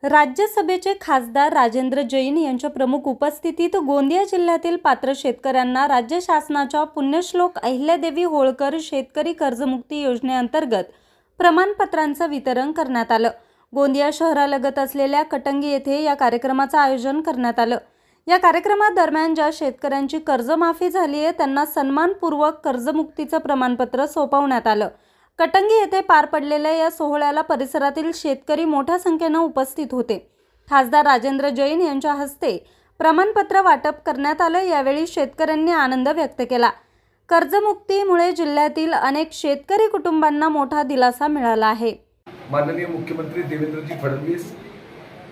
राज्यसभेचे खासदार राजेंद्र जैन यांच्या प्रमुख उपस्थितीत गोंदिया जिल्ह्यातील पात्र शेतकऱ्यांना राज्य शासनाच्या पुण्यश्लोक अहिल्यादेवी होळकर शेतकरी कर्जमुक्ती योजनेअंतर्गत प्रमाणपत्रांचं वितरण करण्यात आलं। गोंदिया शहरालगत असलेल्या कटंगी येथे या कार्यक्रमाचं आयोजन करण्यात आलं। या कार्यक्रमादरम्यान ज्या शेतकऱ्यांची कर्जमाफी झाली आहे त्यांना सन्मानपूर्वक कर्जमुक्तीचं प्रमाणपत्र सोपवण्यात आलं। कटंगी येथे पार पडलेल्या या सोहळ्याला परिसरातील शेतकरी मोठ्या संख्येने उपस्थित होते। खासदार राजेंद्र जैन यांच्या हस्ते प्रमाणपत्र वाटप करण्यात आलं। यावेळी शेतकऱ्यांनी आनंद व्यक्त केला। कर्जमुक्तीमुळे जिल्ह्यातील अनेक शेतकरी कुटुंबांना मोठा दिलासा मिळाला आहे। माननीय मुख्यमंत्री देवेंद्रजी फडणवीस,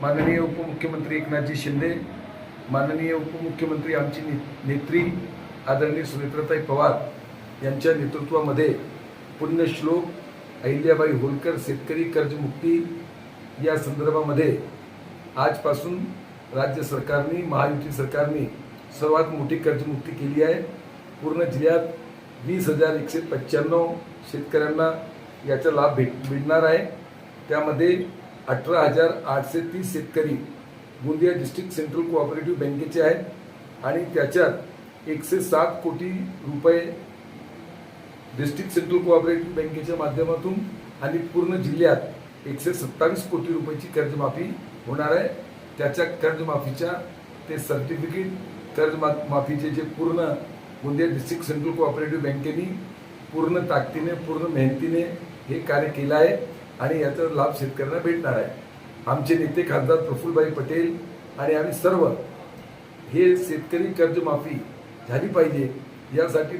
माननीय उपमुख्यमंत्री एकनाथजी शिंदे, माननीय उपमुख्यमंत्री आमची नेत्री आदरणीय सुनेत्राताई पवार यांच्या नेतृत्वामध्ये पुण्यश्लोक अहिल्याबाई होळकर शेतकरी कर्जमुक्ती या संदर्भामध्ये आजपासून राज्य सरकारने, महायुती सरकारने सर्वात मोठी कर्जमुक्ती केली आहे। पूर्ण जिल्ह्यात 20,195 शेतकऱ्यांना याचा लाभ मिळणार आहे। त्यामध्ये 18,830 शेतकरी गोंदिया डिस्ट्रिक्ट सेंट्रल कोऑपरेटिव्ह बँकेचे आहेत आणि त्याच्यात 107 कोटी रुपये डिस्ट्रिक्ट सेंट्रल कोऑपरेटिव्ह बँकेच्या माध्यमातून आणि पूर्ण जिल्ह्यात 127 कोटी रुपयाची कर्जमाफी होणार आहे। त्याच्या कर्जमाफीच्या ते सर्टिफिकेट कर्जमाफीचे जे पूर्ण गोंदिया डिस्ट्रिक्ट सेंट्रल कोऑपरेटिव्ह बँकेने पूर्ण ताकदीने, पूर्ण मेहनतीने हे कार्य केलं आहे आणि याचा लाभ शेतकऱ्यांना भेटणार आहे। आमचे नेते खासदार प्रफुल्लभाई पटेल आणि आम्ही सर्व हे शेतकरी कर्जमाफी झाली पाहिजे यासाठी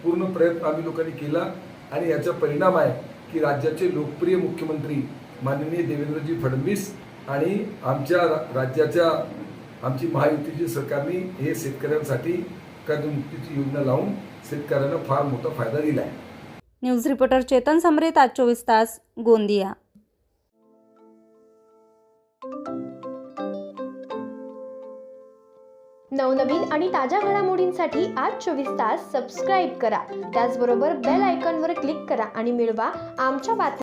पूर्ण प्रयत्न आम्ही लोकांनी केला आणि याचा परिणाम आहे की राज्याचे लोकप्रिय मुख्यमंत्री माननीय देवेंद्रजी फडणवीस आणि आमच्या राज्याच्या आमची महायुतीची सरकारने हे शेतकऱ्यांसाठी कर्जमुक्तीची योजना लावून शेतकऱ्यांना फार मोठा फायदा दिला आहे। न्यूज रिपोर्टर चेतन समरेत, आज 24 तास, गोंदिया। नवनवीन आणि ताज्या घडामोडींसाठी आज 24 तास सबस्क्राईब करा। त्याचबरोबर बेल आयकॉनवर क्लिक करा आणि मिळवा आमच्या बातम्या।